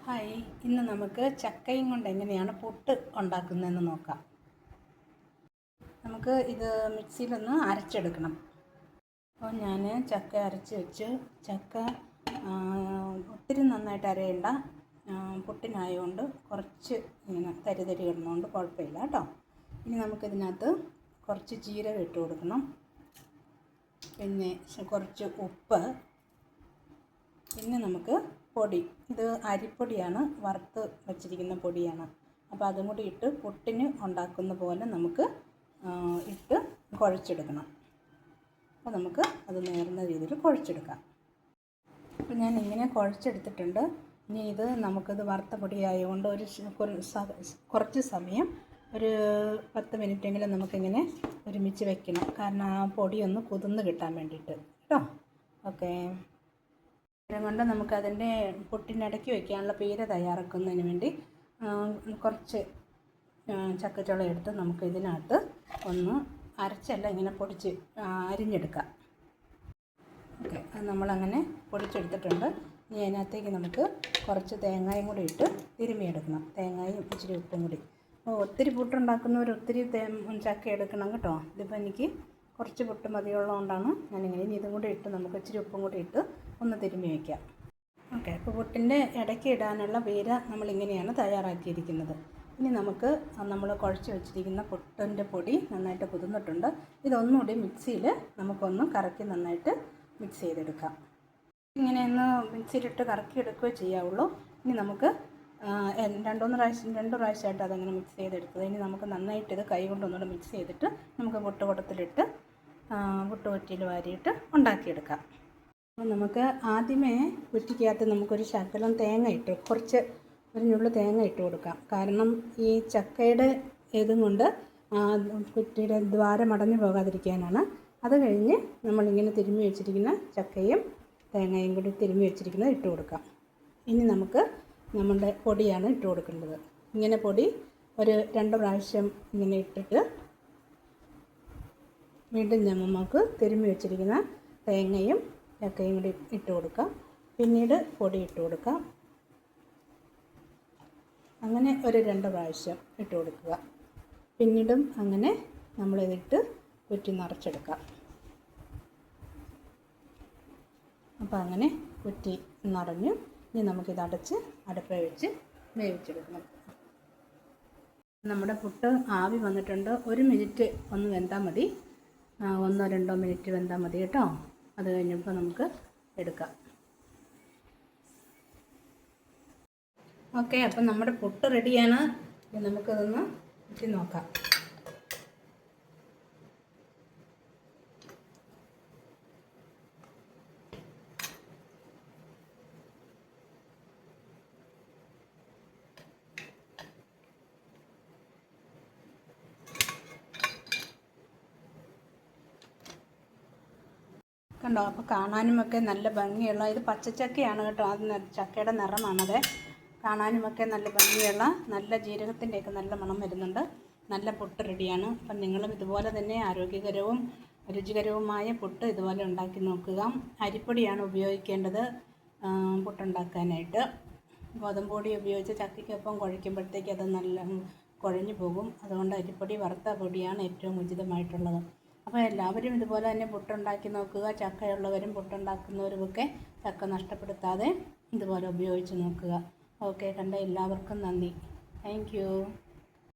Hi, ഇന്ന് നമുക്ക് ചക്കയും കൊണ്ട് എങ്ങനെയാണ് പുട്ട് ഉണ്ടാക്കുന്നതെന്ന് നോക്കാം. നമുക്ക് ഇത് മിക്സിയിലൊന്ന് അരച്ചെടുക്കണം. അപ്പോൾ ഞാൻ ചക്ക അരച്ച് വെച്ച്, ചക്ക ഒത്തിരി നന്നായിട്ട് അരയേണ്ട, പുട്ടിനായതുകൊണ്ട് കുറച്ച് ഇങ്ങനെ തരി ഇടുന്നതുകൊണ്ട് കുഴപ്പമില്ല കേട്ടോ. ഇനി നമുക്കിതിനകത്ത് കുറച്ച് ജീരകം ഇട്ട് കൊടുക്കണം, പിന്നെ കുറച്ച് ഉപ്പ്, പിന്നെ നമുക്ക് പൊടി, ഇത് അരിപ്പൊടിയാണ്, വറുത്ത് വച്ചിരിക്കുന്ന പൊടിയാണ്. അപ്പോൾ അതും കൂടി ഇട്ട് പുട്ടിന് ഉണ്ടാക്കുന്ന പോലെ നമുക്ക് ഇട്ട് കുഴച്ചെടുക്കണം. അപ്പോൾ നമുക്ക് അത് നേർന്ന രീതിയിൽ കുഴച്ചെടുക്കാം. അപ്പോൾ ഞാൻ ഇങ്ങനെ കുഴച്ചെടുത്തിട്ടുണ്ട്. ഇനി ഇത് നമുക്കിത് വറുത്ത പൊടിയായതുകൊണ്ട് കുറച്ച് സമയം, ഒരു 10 മിനിറ്റെങ്കിലും നമുക്കിങ്ങനെ ഒരുമിച്ച് വെക്കണം. കാരണം ആ പൊടിയൊന്ന് കുതിർന്ന് കിട്ടാൻ വേണ്ടിയിട്ട് കേട്ടോ. ഓക്കെ, കൊണ്ട് നമുക്കതിൻ്റെ പുട്ടിനിടയ്ക്ക് വയ്ക്കാനുള്ള പീര തയ്യാറാക്കുന്നതിന് വേണ്ടി കുറച്ച് ചക്കച്ചുള എടുത്ത് നമുക്ക് ഇതിനകത്ത് ഒന്ന് അരച്ചല്ല ഇങ്ങനെ പൊടിച്ച് അരിഞ്ഞെടുക്കാം. ഓക്കെ, അത് നമ്മളങ്ങനെ പൊടിച്ചെടുത്തിട്ടുണ്ട്. ഇനി അതിനകത്തേക്ക് നമുക്ക് കുറച്ച് തേങ്ങയും കൂടി ഇട്ട് തിരുമ്മിയെടുക്കണം. തേങ്ങയും ഇച്ചിരി ഉപ്പും കൂടി. ഒത്തിരി പുട്ടുണ്ടാക്കുന്നവർ ഒത്തിരി ചക്ക എടുക്കണം കേട്ടോ. ഇതിപ്പോൾ എനിക്ക് കുറച്ച് പുട്ട് മതിയുള്ളതുകൊണ്ടാണ് ഞാനിങ്ങനെ. ഇനി ഇതും കൂടി ഇട്ട് നമുക്ക് ഇച്ചിരി ഉപ്പും കൂടി ഇട്ട് ഒന്ന് തിരുമ്മി വയ്ക്കാം. ഓക്കെ, അപ്പോൾ പുട്ടിൻ്റെ ഇടയ്ക്ക് ഇടാനുള്ള പീര നമ്മളിങ്ങനെയാണ് തയ്യാറാക്കിയിരിക്കുന്നത്. ഇനി നമുക്ക് നമ്മൾ കുഴച്ച് വെച്ചിരിക്കുന്ന പുട്ടിൻ്റെ പൊടി നന്നായിട്ട് കുതിർന്നിട്ടുണ്ട്. ഇതൊന്നുകൂടി മിക്സിയിൽ നമുക്കൊന്ന് കറക്കി നന്നായിട്ട് മിക്സ് ചെയ്തെടുക്കാം. ഇങ്ങനെയൊന്ന് മിക്സിയിലിട്ട് കറക്കി എടുക്കുകയോ ചെയ്യാവുള്ളൂ. ഇനി നമുക്ക് രണ്ട് പ്രാവശ്യമായിട്ട് അതങ്ങനെ മിക്സ് ചെയ്തെടുത്തത്. ഇനി നമുക്ക് നന്നായിട്ട് ഇത് കൈ കൊണ്ട് ഒന്നുകൂടെ മിക്സ് ചെയ്തിട്ട് നമുക്ക് പുട്ടുകുടത്തിലിട്ട് പുട്ടുകുറ്റിയിൽ വാരിയിട്ട് ഉണ്ടാക്കിയെടുക്കാം. അപ്പോൾ നമുക്ക് ആദ്യമേ കുറ്റിക്കകത്ത് നമുക്കൊരു ശകലം തേങ്ങ ഇട്ട്, ഒരു നുള്ളു തേങ്ങ ഇട്ട് കൊടുക്കാം. കാരണം ഈ ചക്കയുടെ ഇതും കൊണ്ട് കുറ്റിയുടെ ദ്വാരം അടഞ്ഞു പോകാതിരിക്കാനാണ്. അത് കഴിഞ്ഞ് നമ്മളിങ്ങനെ തിരുമ്മി വെച്ചിരിക്കുന്ന ചക്കയും തേങ്ങയും കൂടി തിരുമ്മി വെച്ചിരിക്കുന്നത് ഇട്ട് കൊടുക്കാം. ഇനി നമുക്ക് നമ്മുടെ പൊടിയാണ് ഇട്ട് കൊടുക്കേണ്ടത്. ഇങ്ങനെ പൊടി ഒരു 2 പ്രാവശ്യം ഇങ്ങനെ ഇട്ടിട്ട് വീണ്ടും നമുക്ക് തിരുമ്മി വെച്ചിരിക്കുന്ന തേങ്ങയും ചക്കയും കൂടി ഇട്ട് കൊടുക്കാം. പിന്നീട് പൊടി ഇട്ട് കൊടുക്കാം. അങ്ങനെ ഒരു 2 പ്രാവശ്യം ഇട്ട് കൊടുക്കുക. പിന്നീടും അങ്ങനെ നമ്മളിതിട്ട് കുറ്റി നിറച്ചെടുക്കാം. അപ്പോൾ അങ്ങനെ കുറ്റി നിറഞ്ഞു. ഇനി നമുക്കിത് അടച്ച് അടുപ്പിൽ വെച്ച് വേവിച്ചെടുക്കണം. നമ്മുടെ പുട്ട് ആവി വന്നിട്ടുണ്ട്. 1 മിനിറ്റ് ഒന്ന് വെന്താൽ മതി, 1-2 മിനിറ്റ് വെന്താൽ മതി കേട്ടോ. അത് കഴിഞ്ഞപ്പോൾ നമുക്ക് എടുക്കാം. ഓക്കെ, അപ്പം നമ്മുടെ പുട്ട് റെഡിയാണ്. നമുക്കതൊന്ന് ഇട്ട് നോക്കാം. കണ്ടോ, അപ്പോൾ കാണാനുമൊക്കെ നല്ല ഭംഗിയുള്ള, ഇത് പച്ചച്ചക്കയാണ് കേട്ടോ. അത് ചക്കയുടെ നിറമാണത്. കാണാനുമൊക്കെ നല്ല ഭംഗിയുള്ള, നല്ല ജീരകത്തിൻ്റെയൊക്കെ നല്ല മണം വരുന്നുണ്ട്. നല്ല പുട്ട് റെഡിയാണ്. അപ്പം നിങ്ങളും ഇതുപോലെ തന്നെ ആരോഗ്യകരവും രുചികരവുമായ പുട്ട് ഇതുപോലെ ഉണ്ടാക്കി നോക്കുക. അരിപ്പൊടിയാണ് ഉപയോഗിക്കേണ്ടത് പുട്ടുണ്ടാക്കാനായിട്ട്. ഗോതമ്പൊടി ഉപയോഗിച്ച് ചക്കയ്ക്കൊപ്പം കുഴയ്ക്കുമ്പോഴത്തേക്ക് അത് നല്ല കുഴഞ്ഞു പോകും. അതുകൊണ്ട് അരിപ്പൊടി, വറുത്ത പൊടിയാണ് ഏറ്റവും ഉചിതമായിട്ടുള്ളത്. അപ്പോൾ എല്ലാവരും ഇതുപോലെ തന്നെ പുട്ടുണ്ടാക്കി നോക്കുക. ചക്കയുള്ളവരും പുട്ടുണ്ടാക്കുന്നവരുമൊക്കെ ചക്ക നഷ്ടപ്പെടുത്താതെ ഇതുപോലെ ഉപയോഗിച്ച് നോക്കുക. ഓക്കെ, കണ്ട എല്ലാവർക്കും നന്ദി. Thank you.